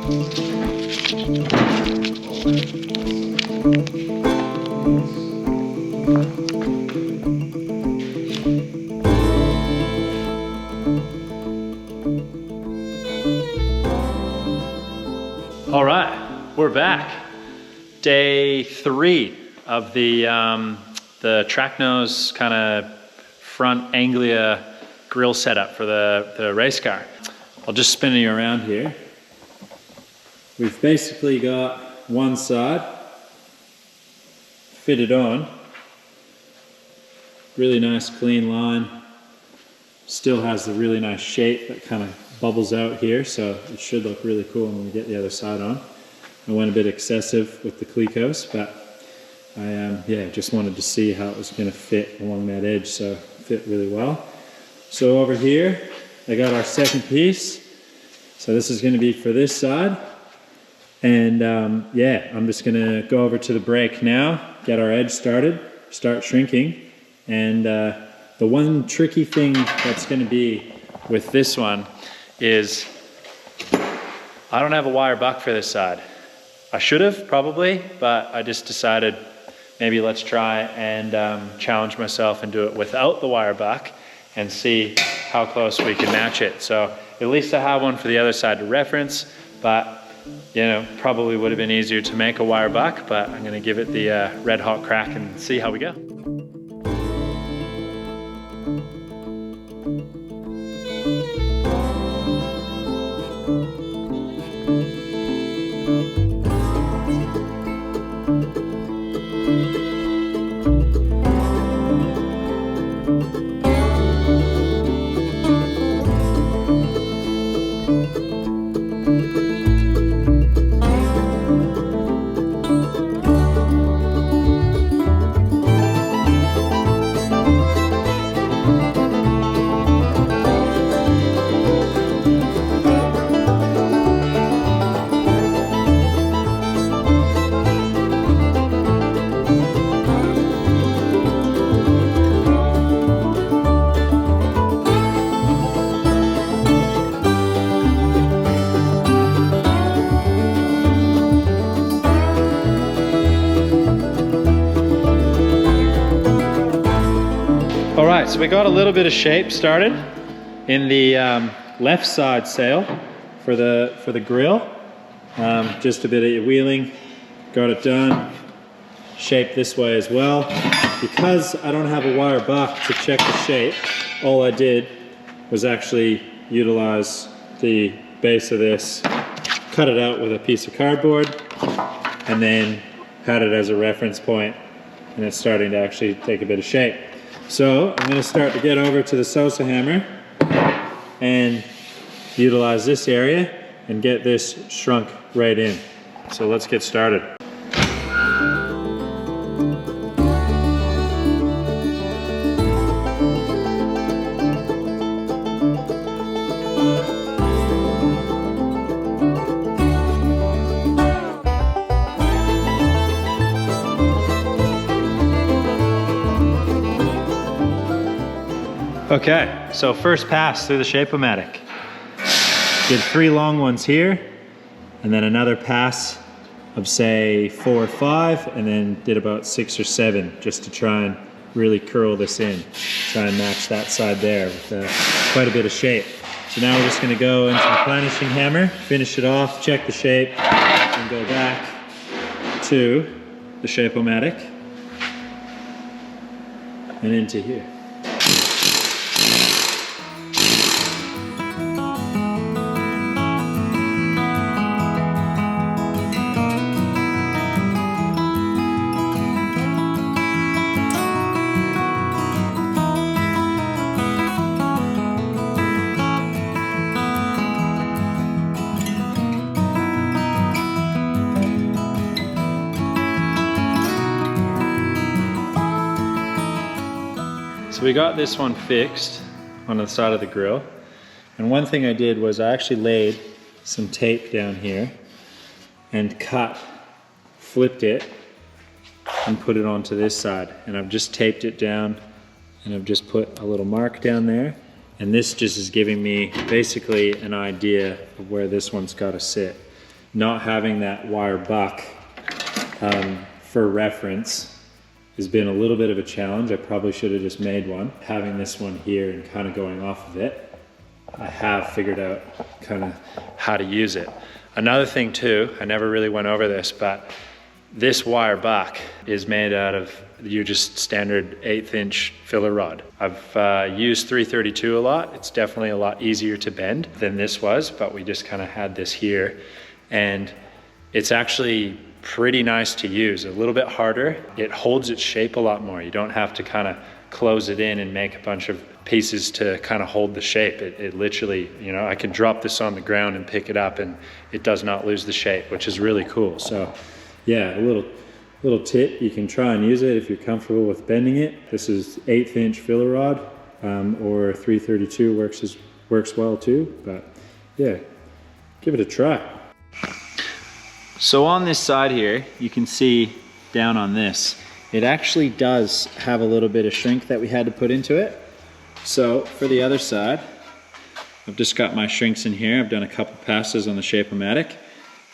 All right, we're back. Day 3 of the track nose kind of front Anglia grill setup for the race car. I'll just spin you around here. We've basically got one side fitted on. Really nice clean line. Still has the really nice shape that kind of bubbles out here, so it should look really cool when we get the other side on. I went a bit excessive with the Clecos, but I just wanted to see how it was going to fit along that edge, so it fit really well. So over here, I got our second piece. So this is going to be for this side. And I'm just going to go over to the brake now, get our edge started, start shrinking. And the one tricky thing that's going to be with this one is I don't have a wire buck for this side. I should have probably, but I just decided maybe let's try and challenge myself and do it without the wire buck and see how close we can match it. So at least I have one for the other side to reference, but you know, probably would have been easier to make a wire buck, but I'm gonna give it the red hot crack and see how we go. Alright, so we got a little bit of shape started in the left side sail for the grill. Just a bit of wheeling, got it done. Shape this way as well. Because I don't have a wire buck to check the shape, all I did was actually utilize the base of this, cut it out with a piece of cardboard, and then had it as a reference point, and it's starting to actually take a bit of shape. So I'm going to start to get over to the Sosa hammer and utilize this area and get this shrunk right in. So let's get started. Okay, so first pass through the Shape-O-Matic. Did 3 long ones here, and then another pass of say 4 or 5, and then did about 6 or 7 just to try and really curl this in. Try and match that side there with quite a bit of shape. So now we're just going to go into the planishing hammer, finish it off, check the shape, and go back to the Shape-O-Matic and into here. So we got this one fixed on the side of the grill, and one thing I did was I actually laid some tape down here and flipped it and put it onto this side, and I've just taped it down and I've just put a little mark down there, and this just is giving me basically an idea of where this one's got to sit. not having that wire buck for reference has been a little bit of a challenge. I probably should have just made one. Having this one here and kind of going off of it, I have figured out kind of how to use it. Another thing too, I never really went over this, but this wire buck is made out of your just standard 1/8 inch filler rod. I've used 332 a lot. It's definitely a lot easier to bend than this was, but we just kind of had this here. And it's actually pretty nice to use, a little bit harder. It holds its shape a lot more. You don't have to kind of close it in and make a bunch of pieces to kind of hold the shape. It literally, you know, I can drop this on the ground and pick it up and it does not lose the shape, which is really cool. So yeah, a little tip, you can try and use it if you're comfortable with bending it. This is 1/8 inch filler rod, or 332 works well too, but yeah, give it a try. So on this side here, you can see down on this, it actually does have a little bit of shrink that we had to put into it. So for the other side, I've just got my shrinks in here. I've done a couple passes on the Shape-O-Matic.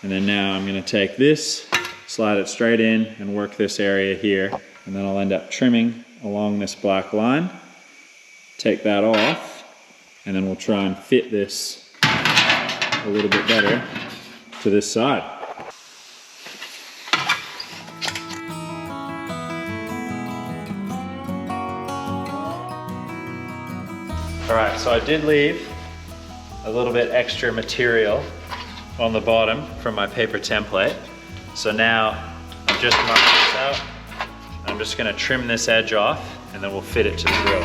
And then now I'm gonna take this, slide it straight in and work this area here. And then I'll end up trimming along this black line. Take that off, and then we'll try and fit this a little bit better to this side. All right, so I did leave a little bit extra material on the bottom from my paper template. So now I've just marked this out. I'm just gonna trim this edge off and then we'll fit it to the grill.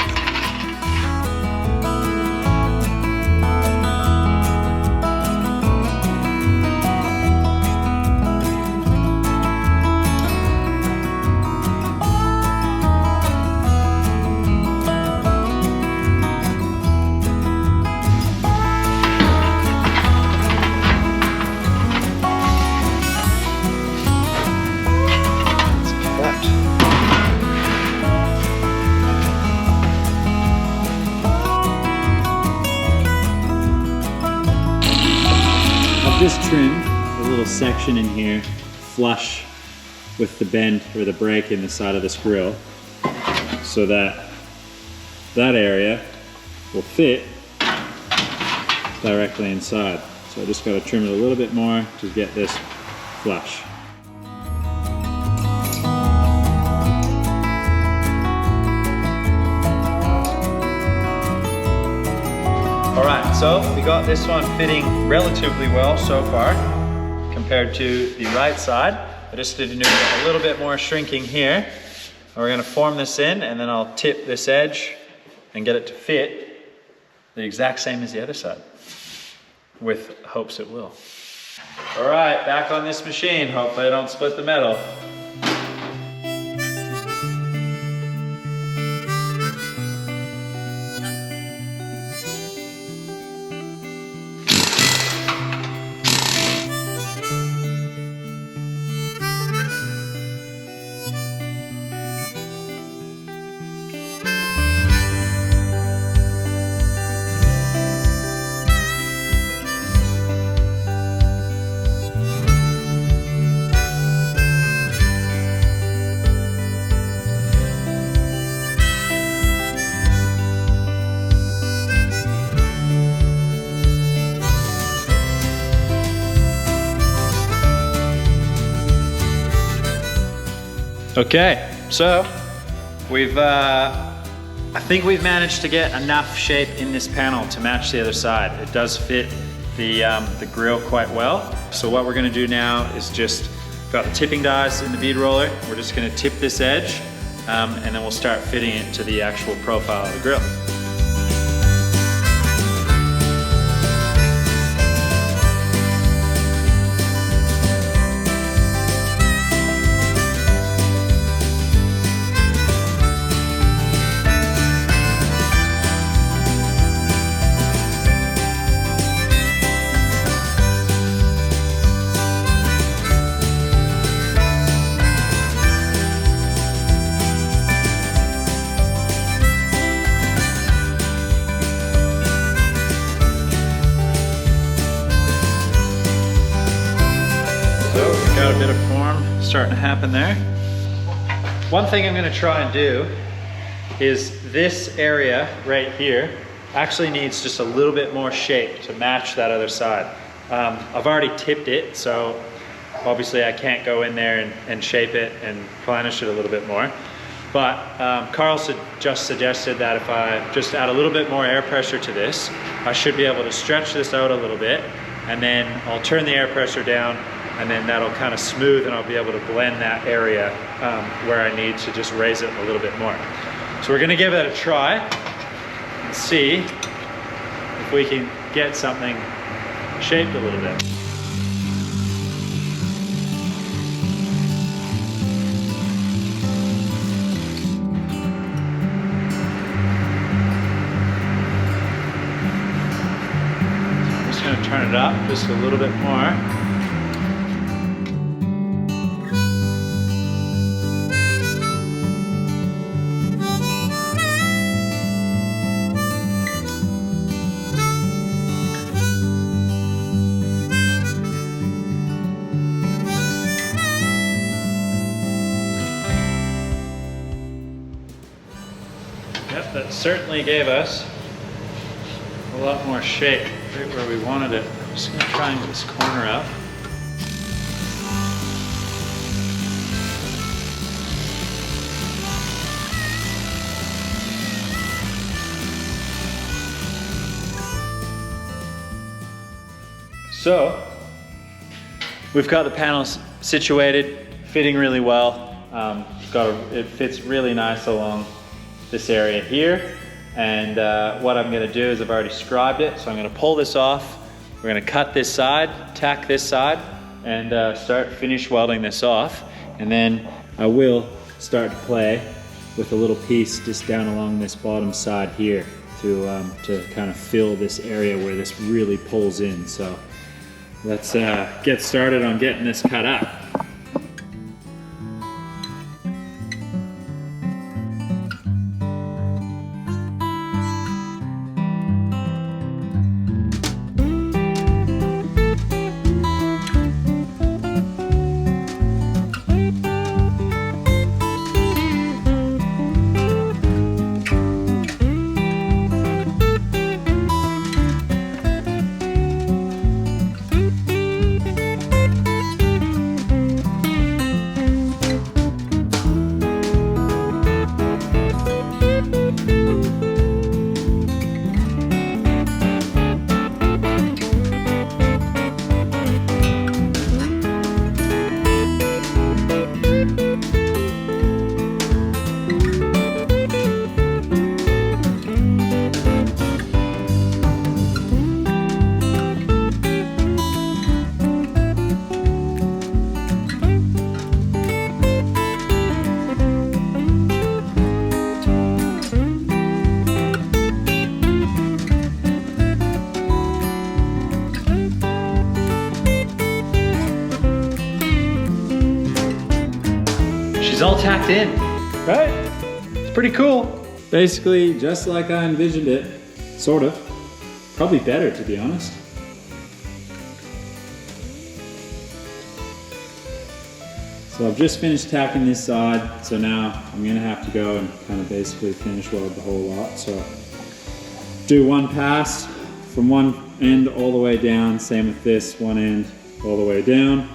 Just trimmed a little section in here flush with the bend or the break in the side of this grill so that area will fit directly inside. So I just got to trim it a little bit more to get this flush. All right, so we got this one fitting relatively well so far compared to the right side. I just did a little bit more shrinking here. And we're gonna form this in and then I'll tip this edge and get it to fit the exact same as the other side, with hopes it will. All right, back on this machine. Hopefully I don't split the metal. Okay, so I think we've managed to get enough shape in this panel to match the other side. It does fit the grill quite well. So what we're gonna do now is just, got the tipping dies in the bead roller. We're just gonna tip this edge and then we'll start fitting it to the actual profile of the grill. Got a bit of form starting to happen there. One thing I'm gonna try and do is this area right here actually needs just a little bit more shape to match that other side. I've already tipped it, so obviously I can't go in there and shape it and planish it a little bit more. But Karl just suggested that if I just add a little bit more air pressure to this, I should be able to stretch this out a little bit, and then I'll turn the air pressure down, and then that'll kind of smooth, and I'll be able to blend that area where I need to just raise it a little bit more. So we're gonna give it a try and see if we can get something shaped a little bit. I'm just gonna turn it up just a little bit more. Yep, that certainly gave us a lot more shape right where we wanted it. I'm just going to try and get this corner up. So, we've got the panels situated, fitting really well. It fits really nice along this area here, and what I'm going to do is I've already scribed it, so I'm going to pull this off. We're going to cut this side, tack this side, and start finish welding this off, and then I will start to play with a little piece just down along this bottom side here to kind of fill this area where this really pulls in. So let's get started on getting this cut up. She's all tacked in, right? It's pretty cool. Basically, just like I envisioned it, sort of. Probably better, to be honest. So I've just finished tacking this side, so now I'm gonna have to go and kind of basically finish weld the whole lot. So do one pass from one end all the way down, same with this, one end all the way down.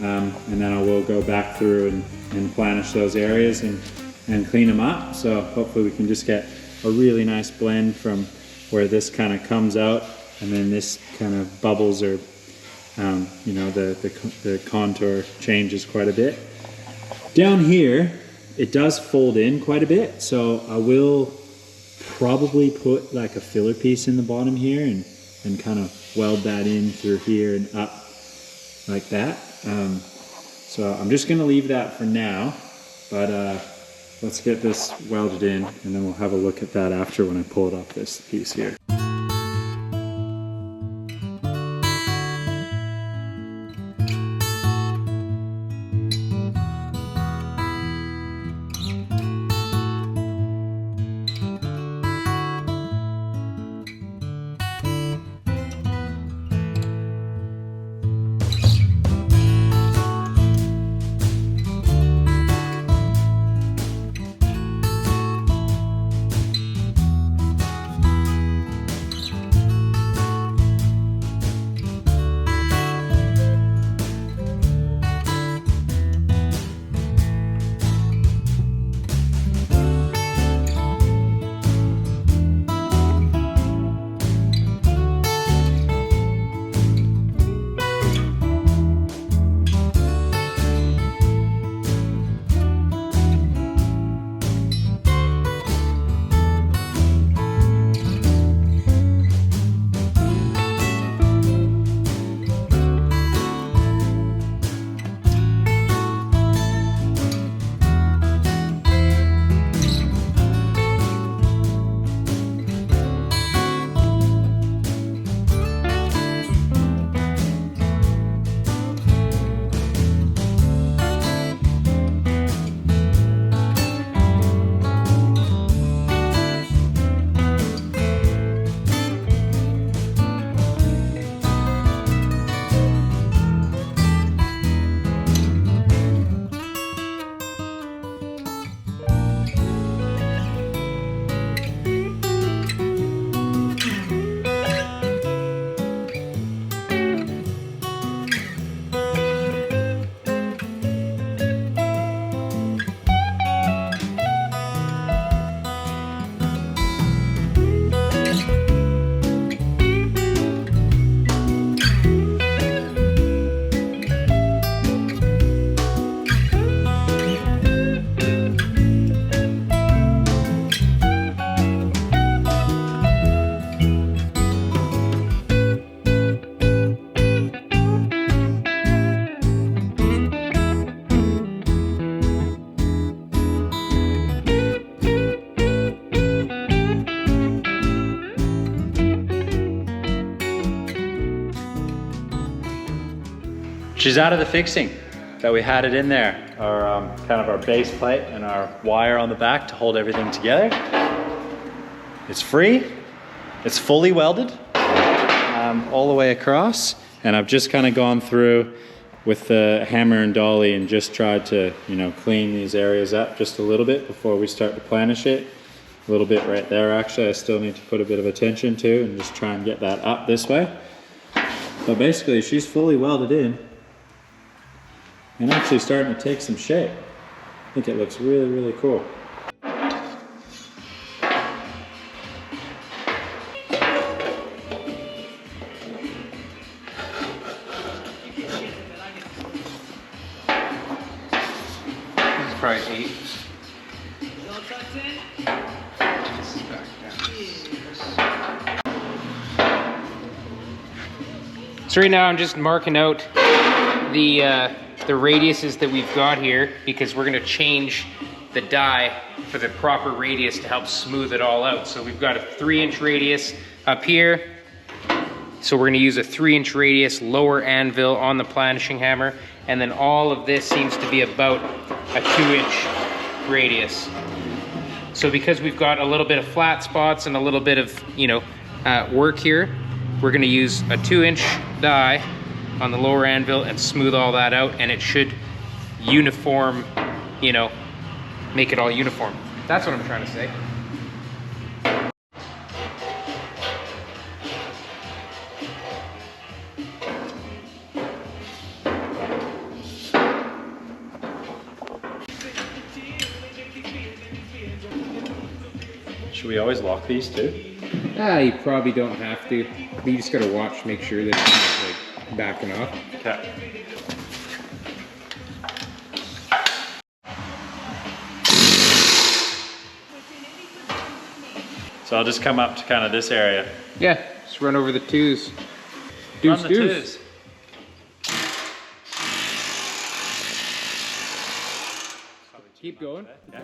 And then I will go back through and planish those areas and clean them up. So hopefully we can just get a really nice blend from where this kind of comes out, and then this kind of bubbles, or you know, the contour changes quite a bit. Down here, it does fold in quite a bit, so I will probably put like a filler piece in the bottom here and kind of weld that in through here and up like that. So I'm just going to leave that for now, but let's get this welded in, and then we'll have a look at that after when I pull it off this piece here. She's out of the fixing that we had it in there. Our kind of our base plate and our wire on the back to hold everything together. It's free. It's fully welded all the way across. And I've just kind of gone through with the hammer and dolly and just tried to, you know, clean these areas up just a little bit before we start to planish it. A little bit right there actually I still need to put a bit of attention to and just try and get that up this way. But basically she's fully welded in and actually starting to take some shape. I think it looks really, really cool. Probably 8. So right now I'm just marking out the radiuses that we've got here because we're going to change the die for the proper radius to help smooth it all out. So we've got a 3-inch radius up here. So we're going to use a 3-inch radius lower anvil on the planishing hammer, and then all of this seems to be about a 2-inch radius. So because we've got a little bit of flat spots and a little bit of, you know, work here, we're going to use a 2-inch die on the lower anvil and smooth all that out, and it should uniform, you know, make it all uniform. That's what I'm trying to say. Should we always lock these too? You probably don't have to. But you just gotta watch, make sure that it's not like backing off. Okay. So I'll just come up to kind of this area. Yeah, just run over the twos. Run the twos. Keep going. Okay.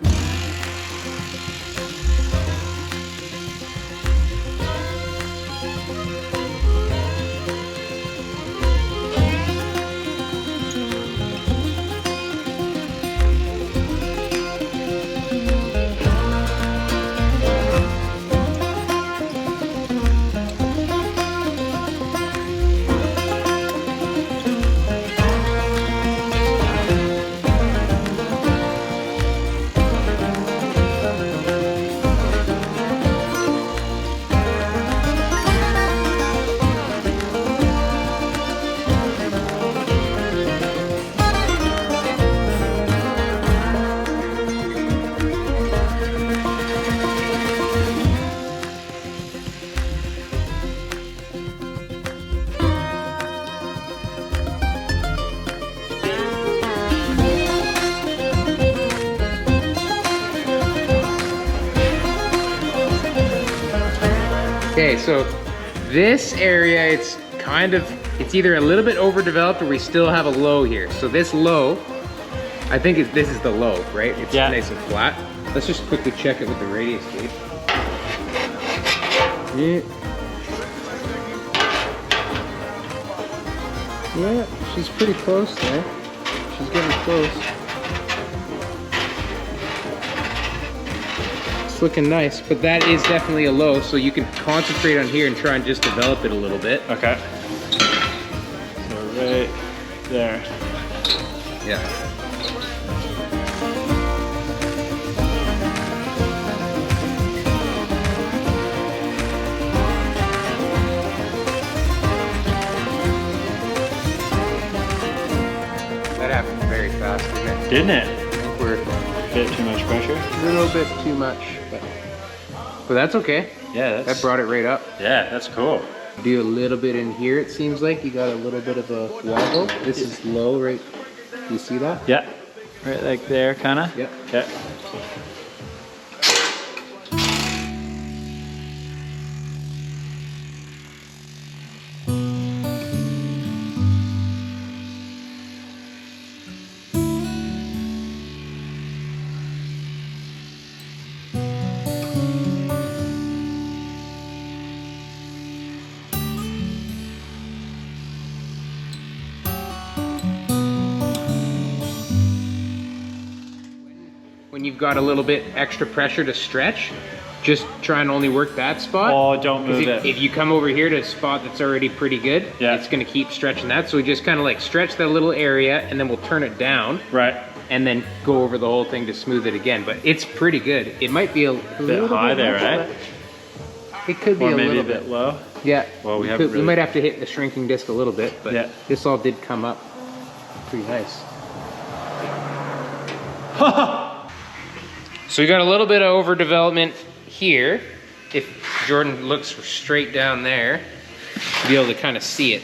Okay, so this area, it's either a little bit overdeveloped or we still have a low here. So this low, I think this is the low, right? It's nice and flat. Let's just quickly check it with the radius gauge. Yeah, she's pretty close there. She's getting close. It's looking nice, but that is definitely a low, so you can concentrate on here and try and just develop it a little bit. Okay. So right there. Yeah. That happened very fast, didn't it? Didn't it? I think we're A bit too much pressure? a little bit too much, but that's okay. Yeah, That brought it right up. yeah, that's cool. Do a little bit in here, it seems like. You got a little bit of a wobble. This is low, right? You see that? Yeah, right like there, kind of. Yep. Okay. when you've got a little bit extra pressure to stretch, just try and only work that spot. Oh, don't move it. If you come over here to a spot that's already pretty good, it's gonna keep stretching that. So we just kind of like stretch that little area and then we'll turn it down. Right. And then go over the whole thing to smooth it again. But it's pretty good. It might be a little bit high there, right? It could be Or a maybe little a bit low. Yeah. Well, we might have to hit the shrinking disc a little bit, but yeah. this all did come up pretty nice. So we got a little bit of overdevelopment here. If Jordan looks straight down there, you'll be able to kind of see it.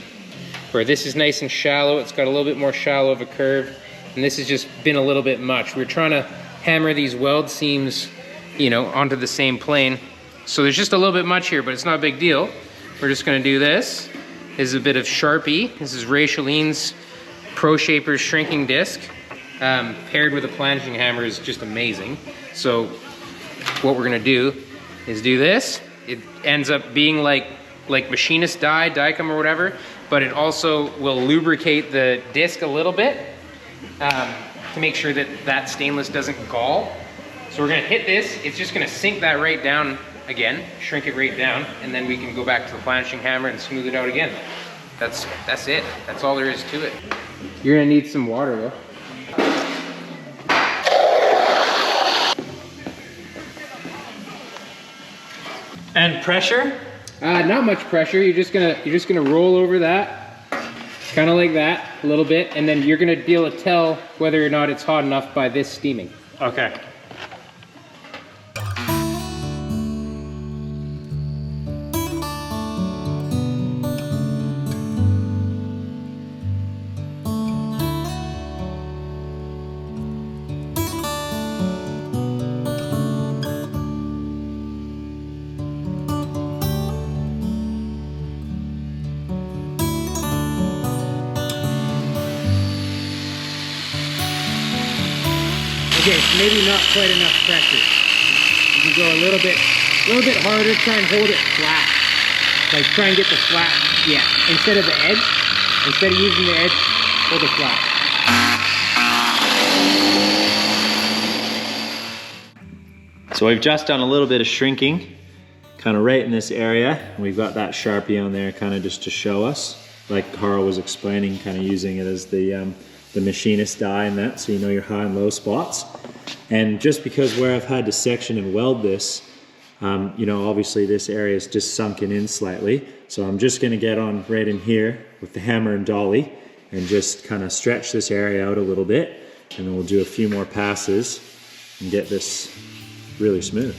Where this is nice and shallow, it's got a little bit more shallow of a curve, and this has just been a little bit much. We're trying to hammer these weld seams, you know, onto the same plane. So there's just a little bit much here, but it's not a big deal. We're just gonna do this. This is a bit of Sharpie. This is Racheline's Pro Shaper's shrinking disc. Paired with a planching hammer is just amazing. So what we're gonna do is do this. It ends up being like machinist die, Dicom or whatever, but it also will lubricate the disc a little bit to make sure that that stainless doesn't gall. So we're gonna hit this. It's just gonna sink that right down again, shrink it right down, and then we can go back to the planching hammer and smooth it out again. That's it. That's all there is to it. You're gonna need some water though. And pressure? Not much pressure. You're just gonna roll over that, kind of like that, a little bit, and then you're gonna be able to tell whether or not it's hot enough by this steaming. Okay. Okay, so maybe not quite enough pressure. You can go a little bit harder, try and hold it flat. Like try and get the flat, yeah. Instead of the edge, instead of using the edge, hold it flat. So we've just done a little bit of shrinking, kind of right in this area. And we've got that Sharpie on there kind of just to show us, like Karl was explaining, kind of using it as the machinist die and that, so you know your high and low spots. And just because where I've had to section and weld this, you know, obviously this area is just sunken in slightly. So I'm just gonna get on right in here with the hammer and dolly and just kind of stretch this area out a little bit. And then we'll do a few more passes and get this really smooth.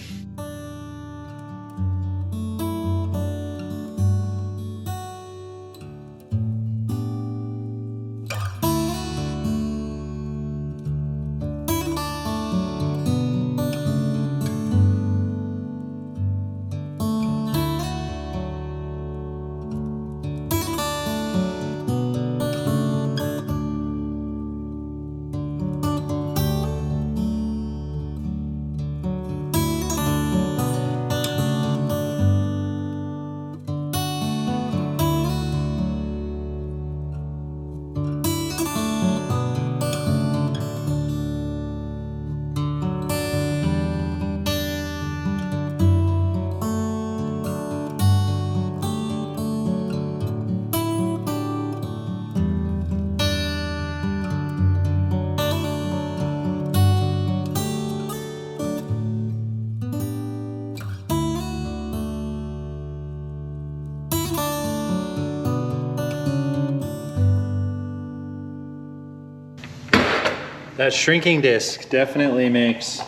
That shrinking disc definitely makes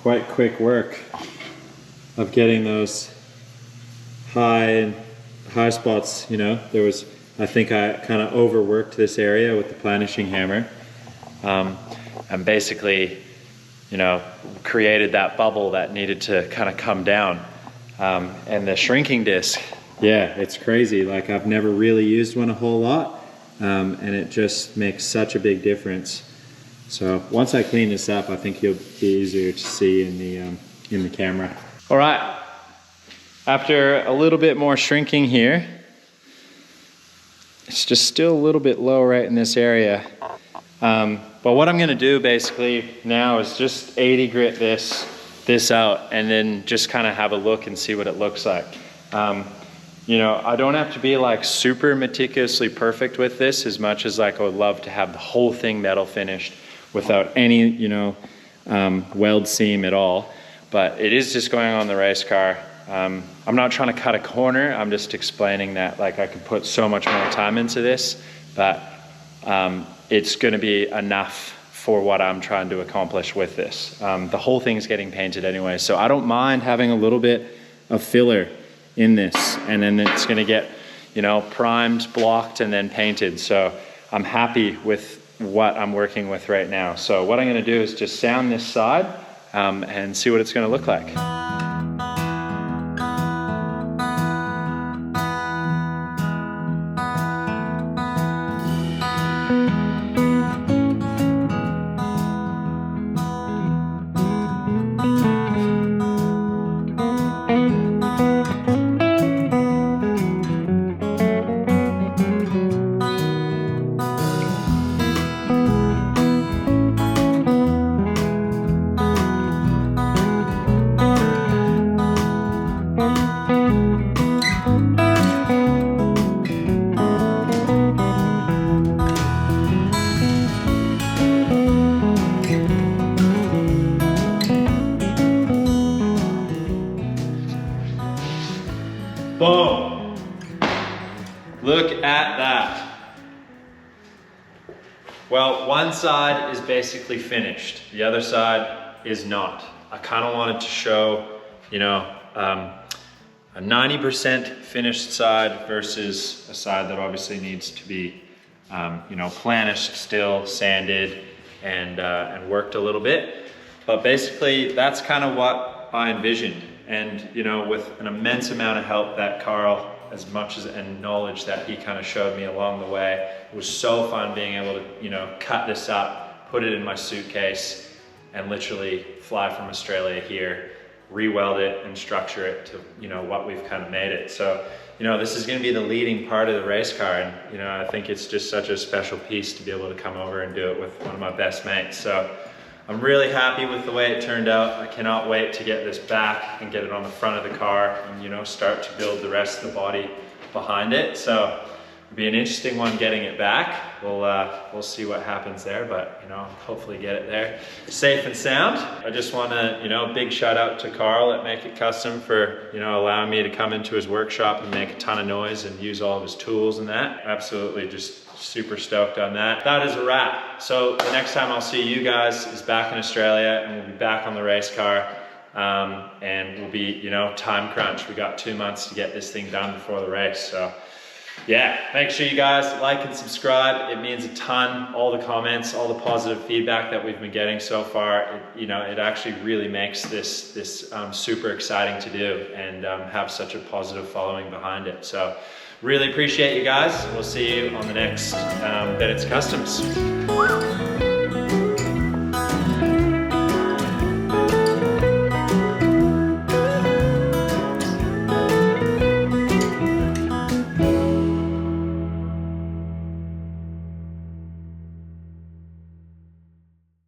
quite quick work of getting those high spots, you know. I think I kind of overworked this area with the planishing hammer. And basically, you know, created that bubble that needed to kind of come down. And the shrinking disc, yeah, it's crazy. Like I've never really used one a whole lot. And it just makes such a big difference. So once I clean this up, I think it'll be easier to see in the camera. All right, after a little bit more shrinking here, it's just still a little bit low right in this area. But what I'm gonna do basically now is just 80 grit this out and then just kind of have a look and see what it looks like. You know, I don't have to be like super meticulously perfect with this as much as like I would love to have the whole thing metal finished without any, you know, weld seam at all. But it is just going on the race car. I'm not trying to cut a corner. I'm just explaining that like I could put so much more time into this, but it's going to be enough for what I'm trying to accomplish with this. The whole thing's getting painted anyway, so I don't mind having a little bit of filler in this, and then it's going to get, you know, primed, blocked, and then painted. So I'm happy with what I'm working with right now. So what I'm going to do is just sound this side and see what it's going to look like. Boom. Look at that. Well, one side is basically finished. The other side is not. I kind of wanted to show, you know, a 90% finished side versus a side that obviously needs to be, you know, planished still, sanded, and worked a little bit. But basically, that's kind of what I envisioned. And, you know, with an immense amount of help that Karl, as much as, and knowledge that he kind of showed me along the way, it was so fun being able to, you know, cut this up, put it in my suitcase, and literally fly from Australia here, re-weld it and structure it to, you know, what we've kind of made it. So, you know, this is going to be the leading part of the race car, and, you know, I think it's just such a special piece to be able to come over and do it with one of my best mates. So I'm really happy with the way it turned out. I cannot wait to get this back and get it on the front of the car and, you know, start to build the rest of the body behind it. So it'll be an interesting one getting it back. We'll see what happens there, but, you know, hopefully get it there safe and sound. I just want to, you know, big shout out to Karl at Make It Custom for, you know, allowing me to come into his workshop and make a ton of noise and use all of his tools and that. Absolutely just super stoked on that. That is a wrap. So the next time I'll see you guys is back in Australia, and we'll be back on the race car, and we'll be, you know, time crunch. We got 2 months to get this thing done before the race. So yeah, make sure you guys like and subscribe. It means a ton. All the comments, all the positive feedback that we've been getting so far, you know, it actually really makes this super exciting to do, and have such a positive following behind it. So really appreciate you guys. We'll see you on the next Bennetts Customs.